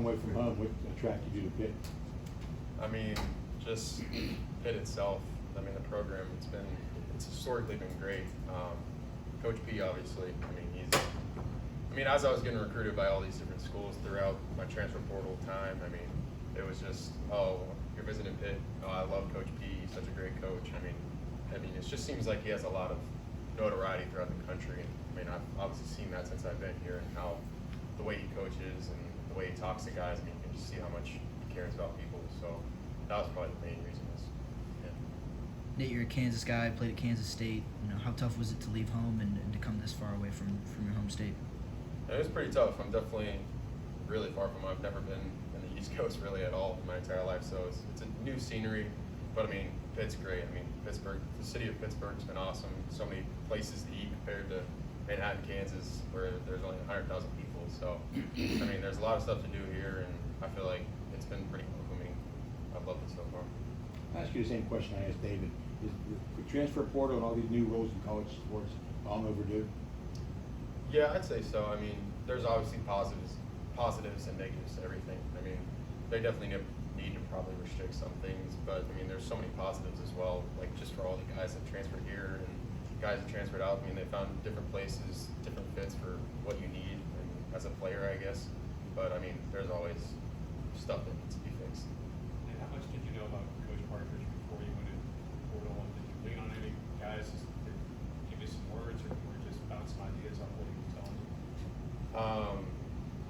long way from home. What attracted you to Pitt? I mean, just Pitt itself. I mean, the program, it's historically been great. Coach P, obviously, as I was getting recruited by all these different schools throughout my transfer portal time, it was just, oh, you're visiting Pitt. Oh, I love Coach P. He's such a great coach. It just seems like he has a lot of notoriety throughout the country. I've obviously seen that since I've been here, and how the way he coaches and the way he talks to guys, you can just see how much he cares about people. So that was probably the main reason. Nate, you're a Kansas guy, played at Kansas State. How tough was it to leave home and to come this far away from your home state? It was pretty tough. I'm definitely really far from home. I've never been in the East Coast really at all in my entire life, so it's a new scenery. But Pitt's great. Pittsburgh, the city of Pittsburgh's been awesome. So many places to eat compared to Manhattan, Kansas, where there's only 100,000 people. So there's a lot of stuff to do here, and I feel like it's been pretty welcoming. I've loved it so far. I'll ask you the same question I asked David. Is the transfer portal and all these new rules in college sports long overdue? Yeah, I'd say so. There's obviously positives and negatives to everything. They definitely need to probably restrict some things, but there's so many positives as well. Like just for all the guys that transferred here and guys that transferred out. They found different places, different fits for what you need and as a player, I guess. But there's always stuff that needs to be fixed. And how much did you know about Coach Partridge before you went in the portal? And did you lean on any guys to give you some words, or were you just bouncing ideas off what he was telling you?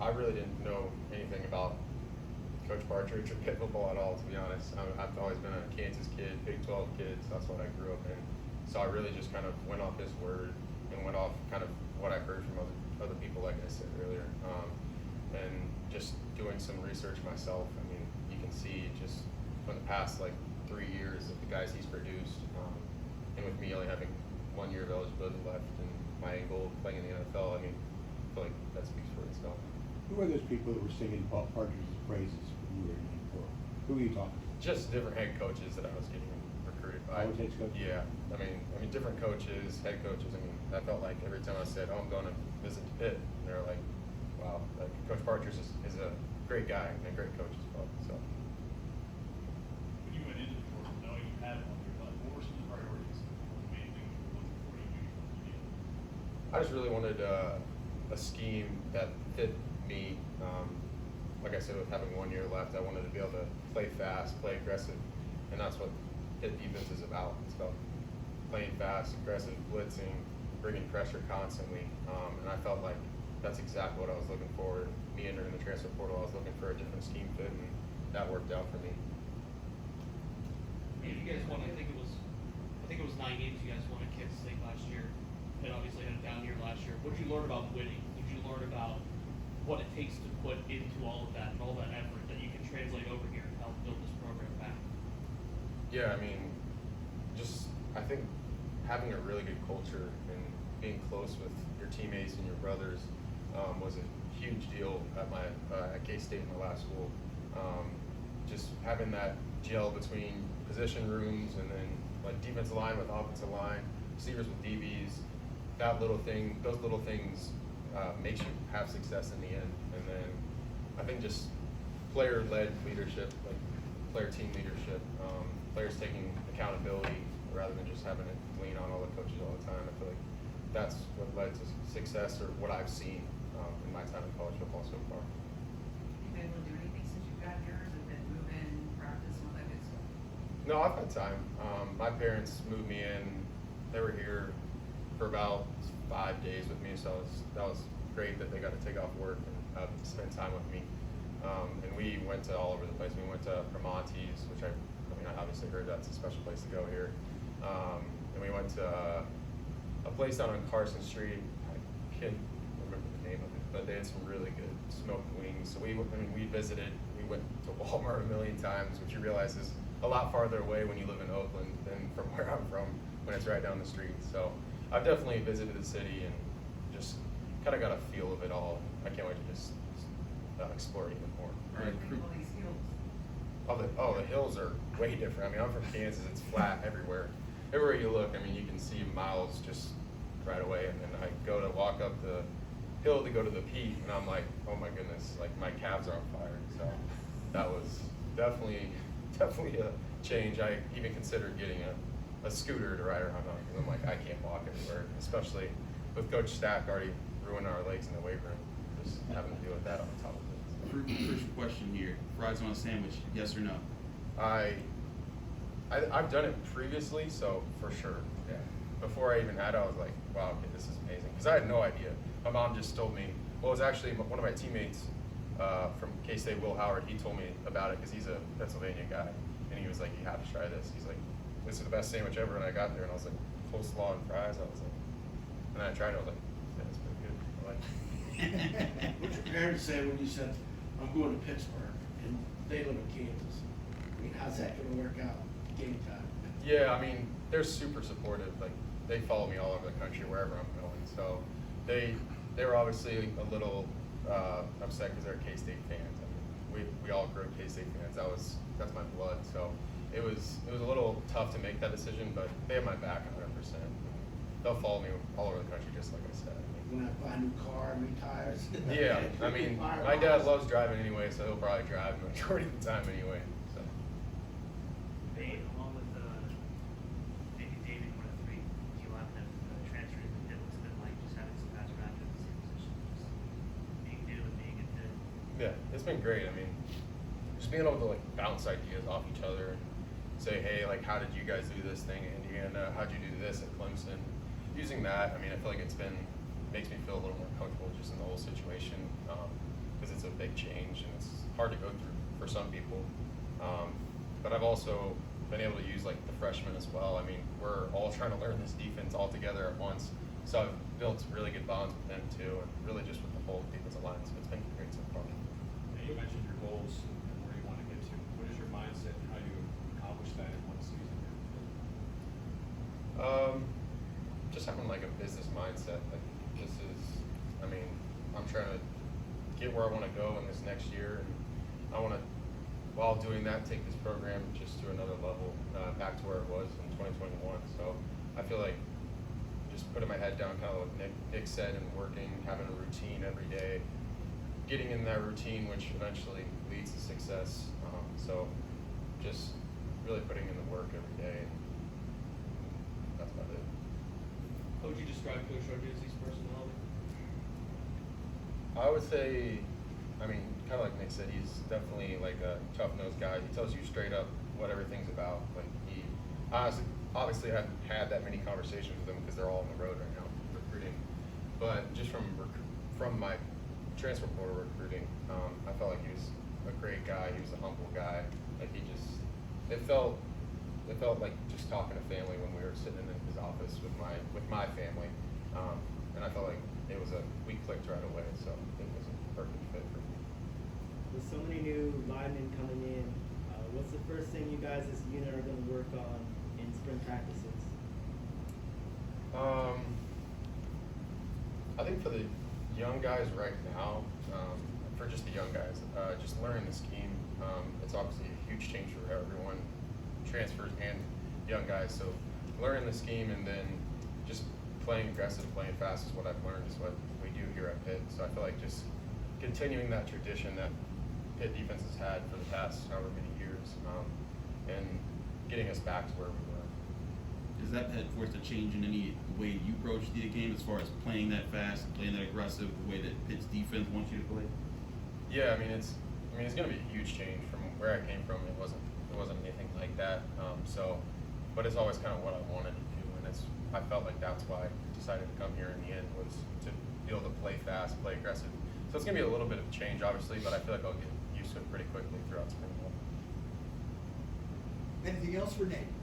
I really didn't know anything about Coach Partridge or Pitt football at all, to be honest. I've always been a Kansas kid, Big 12 kid, so that's what I grew up in. So I really just kind of went off his word and went off kind of what I heard from other people, like I said earlier. And just doing some research myself, you can see just from the past 3 years of the guys he's produced, and with me only having 1 year of eligibility left and my goal of playing in the NFL, I feel like that speaks for itself. Who are those people that were singing Partridge's praises when you were in the portal? Who are you talking to? Just different head coaches that I was getting recruited by. College head coaches? Yeah, different coaches, head coaches. I felt like every time I said, "Oh, I'm going to visit Pitt," they were like, "Wow, Coach Partridge is a great guy and a great coach as well." So. When you went into the portal, knowing you had one, what were some of the priorities? The main things you were looking for to do? I just really wanted a scheme that fit me. Like I said, with having 1 year left, I wanted to be able to play fast, play aggressive, and that's what Pitt defense is about. It's about playing fast, aggressive, blitzing, bringing pressure constantly, and I felt like that's exactly what I was looking for. Me entering the transfer portal, I was looking for a different scheme fit, and that worked out for me. You guys won, I think it was 9 games you guys won at Kansas State last year. Pitt obviously had a down year last year. What did you learn about winning? What did you learn about what it takes to put into all of that and all that effort that you can translate over here and help build this program back? Yeah, I think having a really good culture and being close with your teammates and your brothers was a huge deal at K-State, my last school. Just having that gel between position rooms and then defensive line with offensive line, receivers with DBs, those little things makes you have success in the end. And then I think just player-led leadership, player team leadership, players taking accountability rather than just having to lean on all the coaches all the time. I feel like that's what led to success, or what I've seen in my time in college football so far. You been able to do anything since you got here? Has it been move-in, practice, and all that good stuff? No, I've had time. My parents moved me in. They were here for about 5 days with me, so that was great that they got to take off work and spend time with me. And we went to all over the place. We went to Primanti's, which I obviously heard that's a special place to go here. And we went to a place down on Carson Street. I can't remember the name of it, but they had some really good smoked wings. So we visited. We went to Walmart a million times, which you realize is a lot farther away when you live in Oakland than from where I'm from, when it's right down the street. So I've definitely visited the city and just kind of got a feel of it all. I can't wait to just explore it even more. All these hills. The hills are way different. I'm from Kansas. It's flat everywhere. Everywhere you look, you can see miles just right away. And then I go to walk up the hill to go to the peak, and I'm like, oh my goodness, like my calves are on fire. So that was definitely a change. I even considered getting a scooter to ride around on, because I'm like, I can't walk anywhere, especially with Coach Stack already ruining our legs in the weight room, just having to deal with that on top of it. First question here, fries on a sandwich, yes or no? I've done it previously, so for sure, yeah. Before I even had it, I was like, wow, okay, this is amazing, because I had no idea. My mom just told me, well, it was actually one of my teammates from K-State, Will Howard, he told me about it, because he's a Pennsylvania guy, and he was like, you have to try this. He's like, this is the best sandwich ever, and I got there, and I was like, coleslaw and fries, I was like, and then I tried it, I was like, yeah, it's pretty good, I like it. What'd your parents say when you said, I'm going to Pittsburgh, and they live in Kansas? I mean, how's that gonna work out game time? Yeah, I mean, they're super supportive. Like, they follow me all over the country, wherever I'm going. So they were obviously a little upset because they're K-State fans. I mean, we all grew up K-State fans. That's my blood. So it was a little tough to make that decision, but they have my back 100%. They'll follow me all over the country, just like I said. When I buy a new car, new tires? Yeah, I mean, my dad loves driving anyway, so he'll probably drive the majority of the time anyway. So. Dave, along with maybe David, one of the three Wildcat transfers, it looks a bit like just having some guys wrapped in the same position, just being new and being a fit. Yeah, it's been great. I mean, just being able to like bounce ideas off each other and say, hey, like, how did you guys do this thing in Indiana? How'd you do this at Clemson? Using that, I mean, I feel like makes me feel a little more comfortable just in the whole situation, because it's a big change and it's hard to go through for some people. But I've also been able to use like the freshmen as well. I mean, we're all trying to learn this defense all together at once. So I've built really good bonds with them too, and really just with the whole defensive line. So it's been great so far. Now, you mentioned your goals and where you want to get to. What is your mindset and how you accomplish that in one season? Just having like a business mindset. Like, this is, I mean, I'm trying to get where I want to go in this next year, and I want to, while doing that, take this program just to another level, back to where it was in 2021. So I feel like just putting my head down, kind of like Nick said, and working, having a routine every day, getting in that routine, which eventually leads to success. So just really putting in the work every day, and that's about it. How would you describe Coach Rodriguez's personality? I would say, I mean, kind of like Nick said, he's definitely like a tough-nosed guy. He tells you straight up what everything's about. Like, he obviously haven't had that many conversations with him because they're all on the road right now recruiting. But just from my transfer portal recruiting, I felt like he was a great guy. He was a humble guy. Like, it felt like just talking to family when we were sitting in his office with my family, and I felt like we clicked right away, so it was a perfect fit for me. With so many new linemen coming in, what's the first thing you guys as a unit are going to work on in spring practices? I think for the young guys right now, for just the young guys, just learning the scheme. It's obviously a huge change for everyone, transfers and young guys. So learning the scheme and then just playing aggressive, playing fast is what I've learned, is what we do here at Pitt. So I feel like just continuing that tradition that Pitt defense has had for the past however many years, and getting us back to where we were. Does that head force a change in any way you approach the game as far as playing that fast, playing that aggressive, the way that Pitt's defense wants you to play? Yeah, I mean it's going to be a huge change from where I came from. It wasn't anything like that. But it's always kind of what I wanted to do, and I felt like that's why I decided to come here in the end, was to be able to play fast, play aggressive. So it's going to be a little bit of change, obviously, but I feel like I'll get used to it pretty quickly throughout spring ball. Anything else for Nate?